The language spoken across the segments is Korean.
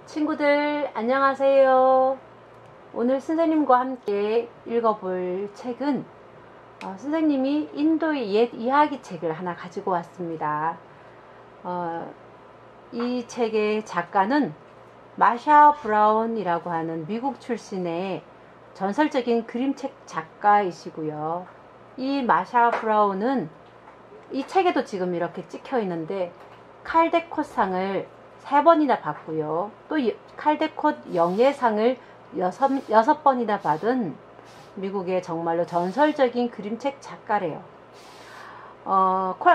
친구들 안녕하세요. 오늘 선생님과 함께 읽어볼 책은 선생님이 인도의 옛 이야기 책을 하나 가지고 왔습니다. 이 책의 작가는 마샤 브라운이라고 하는 미국 출신의 전설적인 그림책 작가이시고요. 이 마샤 브라운은 이 책에도 지금 이렇게 찍혀 있는데 칼데콧상을 3번이나 받고요. 또 칼데콧 영예상을 6번이나 받은 미국의 정말로 전설적인 그림책 작가래요.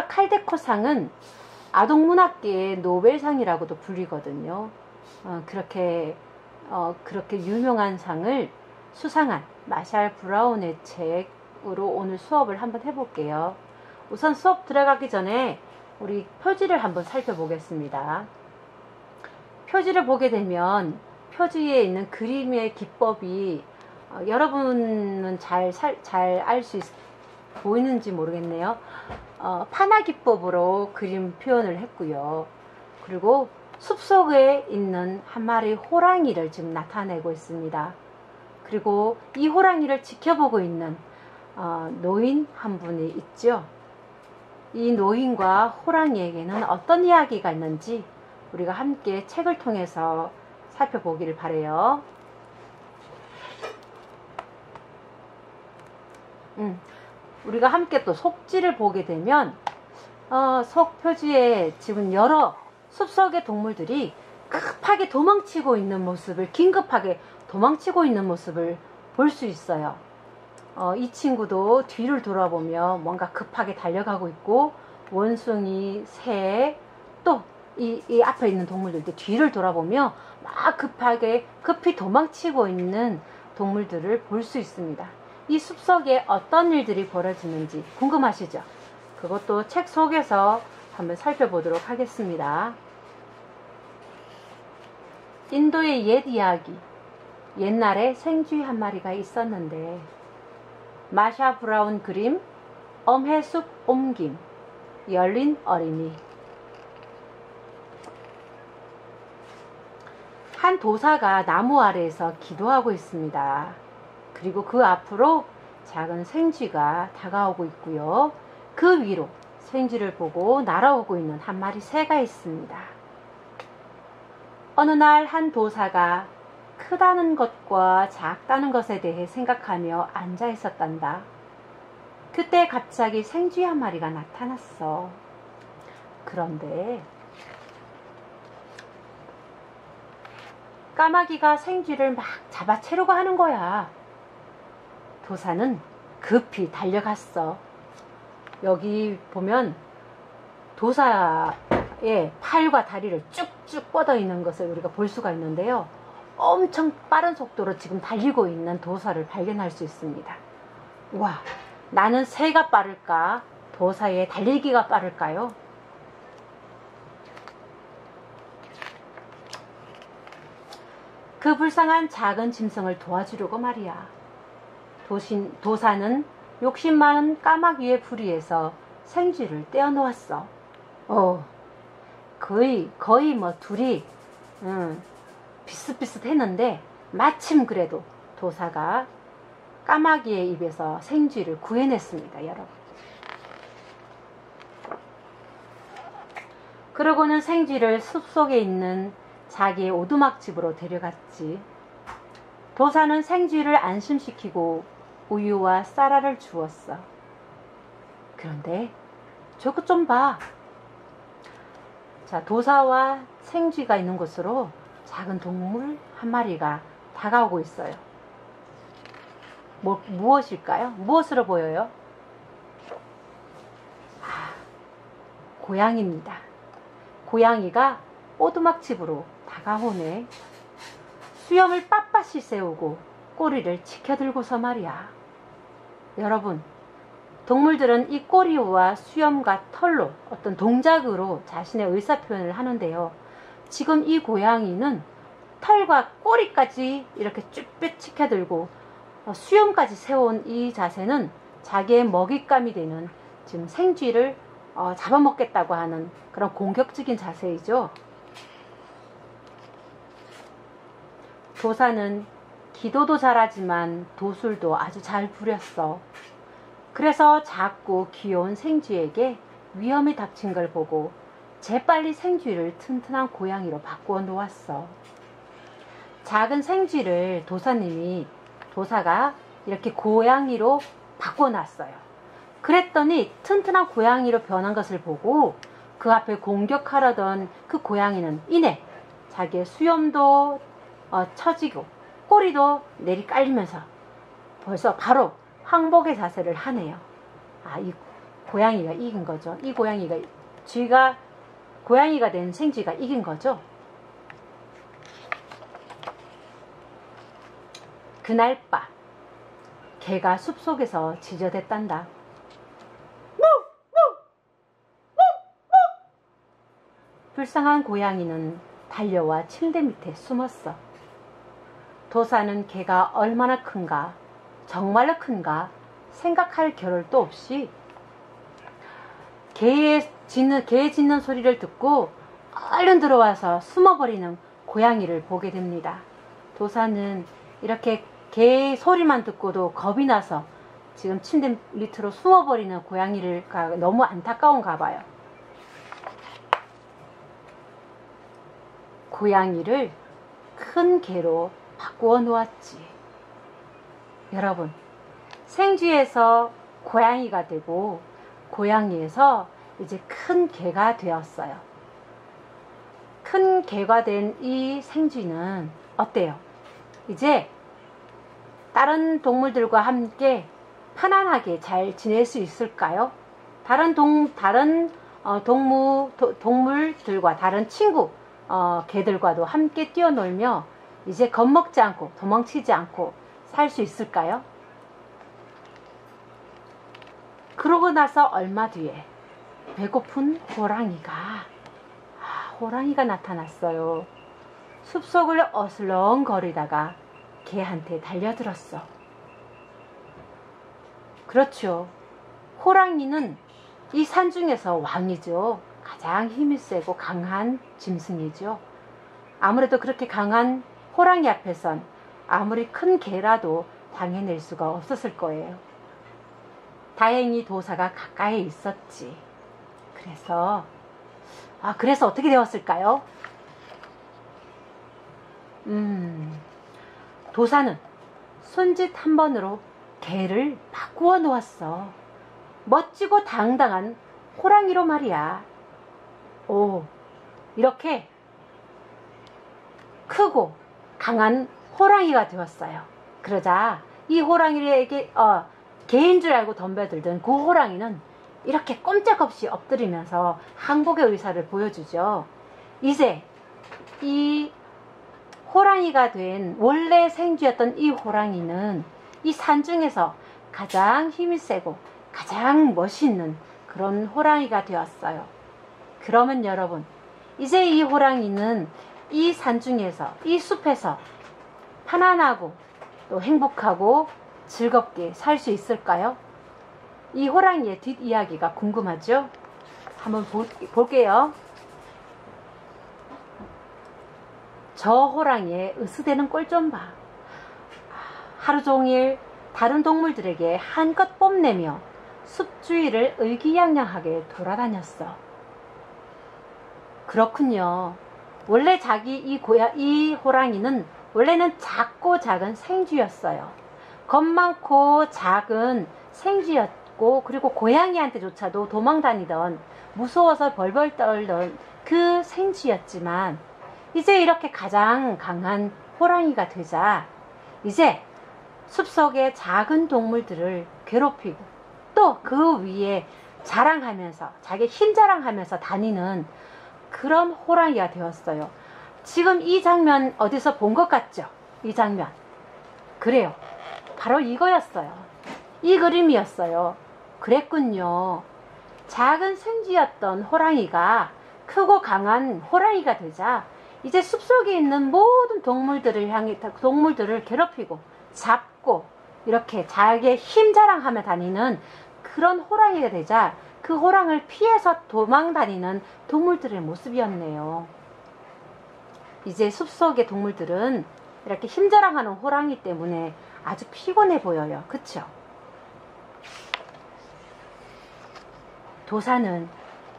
칼데콧상은 아동문학계의 노벨상이라고도 불리거든요. 그렇게 유명한 상을 수상한 마샬 브라운의 책으로 오늘 수업을 한번 해볼게요. 우선 수업 들어가기 전에 우리 표지를 한번 살펴보겠습니다. 표지를 보게 되면 표지에 있는 그림의 기법이 여러분은 잘 알 수 보이는지 모르겠네요. 파나 기법으로 그림 표현을 했고요. 그리고 숲속에 있는 한 마리 호랑이를 지금 나타내고 있습니다. 그리고 이 호랑이를 지켜보고 있는 노인 한 분이 있죠. 이 노인과 호랑이에게는 어떤 이야기가 있는지 우리가 함께 책을 통해서 살펴보기를 바라요. 우리가 함께 또 속지를 보게 되면 속 표지에 지금 여러 숲속의 동물들이 급하게 도망치고 있는 모습을, 긴급하게 도망치고 있는 모습을 볼 수 있어요. 이 친구도 뒤를 돌아보며 뭔가 급하게 달려가고 있고, 원숭이, 새, 또 이 앞에 있는 동물들도 뒤를 돌아보며 막 급히 도망치고 있는 동물들을 볼 수 있습니다. 이 숲속에 어떤 일들이 벌어지는지 궁금하시죠? 그것도 책 속에서 한번 살펴보도록 하겠습니다. 인도의 옛 이야기. 옛날에 생쥐 한 마리가 있었는데, 마샤 브라운 그림, 엄해숲 옮김, 열린 어린이. 한 도사가 나무 아래에서 기도하고 있습니다. 그리고 그 앞으로 작은 생쥐가 다가오고 있고요. 그 위로 생쥐를 보고 날아오고 있는 한 마리 새가 있습니다. 어느 날 한 도사가 크다는 것과 작다는 것에 대해 생각하며 앉아 있었단다. 그때 갑자기 생쥐 한 마리가 나타났어. 그런데 까마귀가 생쥐를 막 잡아채려고 하는 거야. 도사는 급히 달려갔어. 여기 보면 도사의 팔과 다리를 쭉쭉 뻗어 있는 것을 우리가 볼 수가 있는데요. 엄청 빠른 속도로 지금 달리고 있는 도사를 발견할 수 있습니다. 와, 나는 새가 빠를까? 도사의 달리기가 빠를까요? 그 불쌍한 작은 짐승을 도와주려고 말이야. 도사는 욕심 많은 까마귀의 부리에서 생쥐를 떼어놓았어. 거의 뭐 둘이 비슷비슷했는데 마침 그래도 도사가 까마귀의 입에서 생쥐를 구해냈습니다, 여러분. 그러고는 생쥐를 숲속에 있는 자기의 오두막집으로 데려갔지. 도사는 생쥐를 안심시키고 우유와 쌀알을 주었어. 그런데 저것 좀 봐. 자, 도사와 생쥐가 있는 곳으로 작은 동물 한 마리가 다가오고 있어요. 무엇일까요? 무엇으로 보여요? 고양이입니다. 고양이가 오두막집으로 다가오네. 수염을 빳빳이 세우고 꼬리를 치켜들고서 말이야. 여러분, 동물들은 이 꼬리와 수염과 털로 어떤 동작으로 자신의 의사표현을 하는데요. 지금 이 고양이는 털과 꼬리까지 이렇게 쭈뼛 치켜들고 수염까지 세운 이 자세는 자기의 먹잇감이 되는 지금 생쥐를 잡아먹겠다고 하는 그런 공격적인 자세이죠. 도사는 기도도 잘하지만 도술도 아주 잘 부렸어. 그래서 작고 귀여운 생쥐에게 위험이 닥친 걸 보고 재빨리 생쥐를 튼튼한 고양이로 바꾸어 놓았어. 작은 생쥐를 도사가 이렇게 고양이로 바꿔놨어요. 그랬더니 튼튼한 고양이로 변한 것을 보고 그 앞에 공격하려던 그 고양이는 이내 자기의 수염도 처지고 꼬리도 내리깔리면서 벌써 바로 항복의 자세를 하네요. 이 고양이가 이긴 거죠. 이 고양이가 쥐가 고양이가 된 생쥐가 이긴 거죠. 그날 밤 개가 숲속에서 지저댔단다. 불쌍한 고양이는 달려와 침대 밑에 숨었어. 도사는 개가 얼마나 큰가, 정말로 큰가 생각할 겨를도 없이 개 짖는 소리를 듣고 얼른 들어와서 숨어버리는 고양이를 보게 됩니다. 도사는 이렇게 개 소리만 듣고도 겁이 나서 지금 침대 밑으로 숨어버리는 고양이가 너무 안타까운가 봐요. 고양이를 큰 개로 바꾸어 놓았지. 여러분, 생쥐에서 고양이가 되고 고양이에서 이제 큰 개가 되었어요. 큰 개가 된 이 생쥐는 어때요? 이제 다른 동물들과 함께 편안하게 잘 지낼 수 있을까요? 다른 동물들과 다른 친구 개들과도 함께 뛰어놀며 이제 겁먹지 않고 도망치지 않고 살 수 있을까요? 그러고 나서 얼마 뒤에 배고픈 호랑이가 나타났어요. 숲속을 어슬렁거리다가 개한테 달려들었어. 그렇죠. 호랑이는 이 산중에서 왕이죠. 가장 힘이 세고 강한 짐승이죠. 아무래도 그렇게 강한 호랑이 앞에선 아무리 큰 개라도 당해낼 수가 없었을 거예요. 다행히 도사가 가까이 있었지. 그래서 어떻게 되었을까요? 도사는 손짓 한 번으로 개를 바꾸어 놓았어. 멋지고 당당한 호랑이로 말이야. 이렇게 크고 강한 호랑이가 되었어요. 그러자 이 호랑이에게 개인 줄 알고 덤벼들던 그 호랑이는 이렇게 꼼짝없이 엎드리면서 항복의 의사를 보여주죠. 이제 이 호랑이가 된 원래 생쥐였던 이 호랑이는 이 산중에서 가장 힘이 세고 가장 멋있는 그런 호랑이가 되었어요. 그러면 여러분, 이제 이 호랑이는 이 산중에서, 이 숲에서 편안하고 또 행복하고 즐겁게 살 수 있을까요? 이 호랑이의 뒷이야기가 궁금하죠? 한번 볼게요. 저 호랑이의 으스대는 꼴 좀 봐. 하루 종일 다른 동물들에게 한껏 뽐내며 숲 주위를 의기양양하게 돌아다녔어. 그렇군요. 원래 이 호랑이는 원래는 작고 작은 생쥐였어요. 겁 많고 작은 생쥐였고, 그리고 고양이한테조차도 도망다니던, 무서워서 벌벌 떨던 그 생쥐였지만 이제 이렇게 가장 강한 호랑이가 되자 이제 숲속의 작은 동물들을 괴롭히고 또 그 위에 자랑하면서 자기 힘 자랑하면서 다니는 그런 호랑이가 되었어요. 지금 이 장면 어디서 본 것 같죠? 이 장면. 그래요. 바로 이거였어요. 이 그림이었어요. 그랬군요. 작은 생쥐였던 호랑이가 크고 강한 호랑이가 되자 이제 숲속에 있는 모든 동물들을 괴롭히고 잡고 이렇게 자기의 힘 자랑하며 다니는 그런 호랑이가 되자 그 호랑이를 피해서 도망다니는 동물들의 모습이었네요. 이제 숲속의 동물들은 이렇게 힘자랑하는 호랑이 때문에 아주 피곤해 보여요. 그쵸? 도사는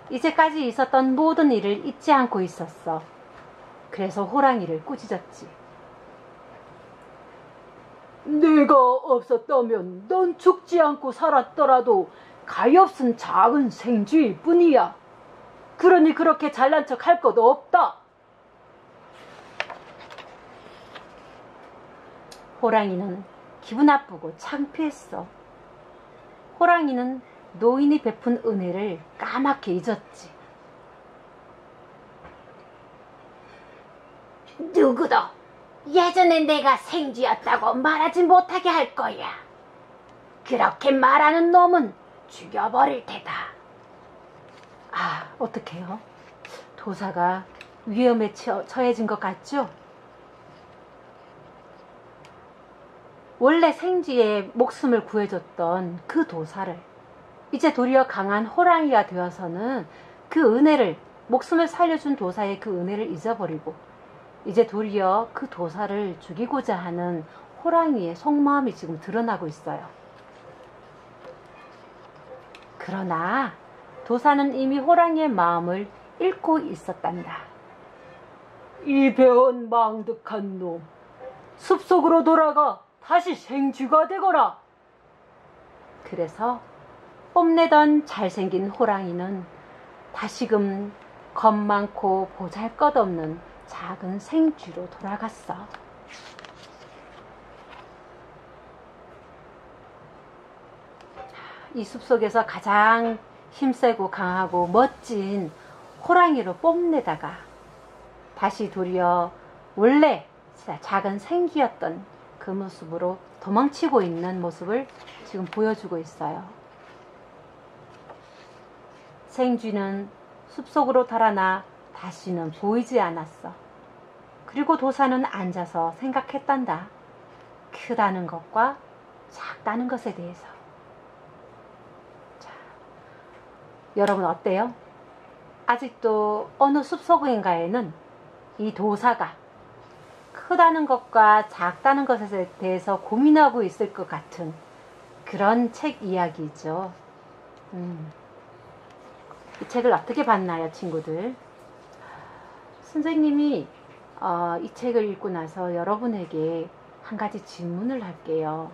이제까지 있었던 모든 일을 잊지 않고 있었어. 그래서 호랑이를 꾸짖었지. 내가 없었다면 넌 죽지 않고 살았더라도 가엾은 작은 생쥐일 뿐이야. 그러니 그렇게 잘난 척 할 것도 없다. 호랑이는 기분 나쁘고 창피했어. 호랑이는 노인이 베푼 은혜를 까맣게 잊었지. 누구도 예전에 내가 생쥐였다고 말하지 못하게 할 거야. 그렇게 말하는 놈은 죽여버릴 테다. 아, 어떡해요? 도사가 위험에 처해진 것 같죠? 원래 생쥐의 목숨을 구해줬던 그 도사를 이제 도리어 강한 호랑이가 되어서는 그 은혜를, 목숨을 살려준 도사의 그 은혜를 잊어버리고 이제 도리어 그 도사를 죽이고자 하는 호랑이의 속마음이 지금 드러나고 있어요. 그러나 도사는 이미 호랑이의 마음을 읽고 있었단다. 이 배은 망득한 놈, 숲속으로 돌아가 다시 생쥐가 되거라. 그래서 뽐내던 잘생긴 호랑이는 다시금 겁 많고 보잘것없는 작은 생쥐로 돌아갔어. 이 숲속에서 가장 힘세고 강하고 멋진 호랑이로 뽐내다가 다시 도리어 원래 작은 생쥐였던 그 모습으로 도망치고 있는 모습을 지금 보여주고 있어요. 생쥐는 숲속으로 달아나 다시는 보이지 않았어. 그리고 도사는 앉아서 생각했단다. 크다는 것과 작다는 것에 대해서. 자, 여러분 어때요? 아직도 어느 숲속인가에는 이 도사가 크다는 것과 작다는 것에 대해서 고민하고 있을 것 같은 그런 책 이야기죠. 이 책을 어떻게 봤나요, 친구들? 선생님이 이 책을 읽고 나서 여러분에게 한 가지 질문을 할게요.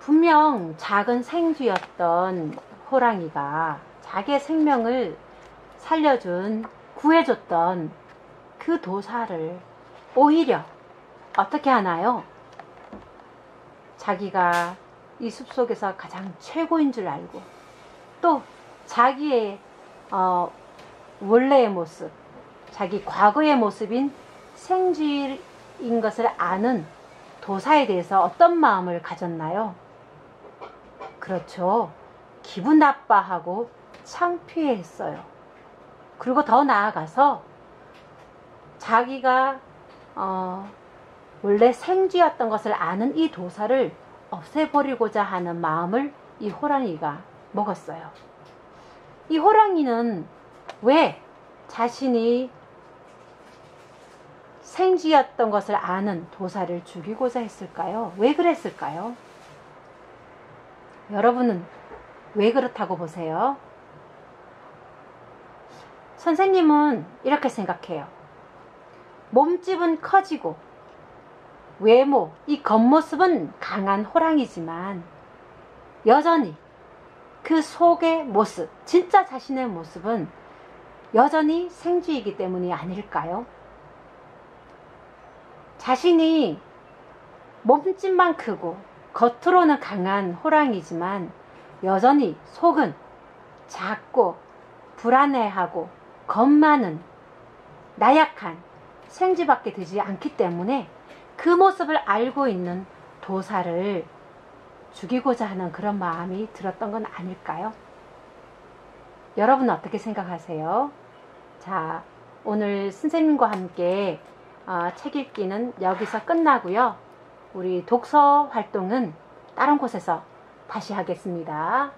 분명 작은 생쥐였던 호랑이가 자기의 생명을 살려준, 구해줬던 그 도사를 오히려 어떻게 하나요? 자기가 이 숲속에서 가장 최고인 줄 알고 또 자기의 원래의 모습, 자기 과거의 모습인 생쥐인 것을 아는 도사에 대해서 어떤 마음을 가졌나요? 그렇죠. 기분 나빠하고 창피했어요. 그리고 더 나아가서 자기가 원래 생쥐였던 것을 아는 이 도사를 없애버리고자 하는 마음을 이 호랑이가 먹었어요. 이 호랑이는 왜 자신이 생쥐였던 것을 아는 도사를 죽이고자 했을까요? 왜 그랬을까요? 여러분은 왜 그렇다고 보세요? 선생님은 이렇게 생각해요. 몸집은 커지고 외모, 이 겉모습은 강한 호랑이지만 여전히 그 속의 모습, 진짜 자신의 모습은 여전히 생쥐이기 때문이 아닐까요? 자신이 몸집만 크고 겉으로는 강한 호랑이지만 여전히 속은 작고 불안해하고 겁 많은 나약한 생쥐밖에 되지 않기 때문에 그 모습을 알고 있는 도사를 죽이고자 하는 그런 마음이 들었던 건 아닐까요? 여러분은 어떻게 생각하세요? 자, 오늘 선생님과 함께 책 읽기는 여기서 끝나고요. 우리 독서 활동은 다른 곳에서 다시 하겠습니다.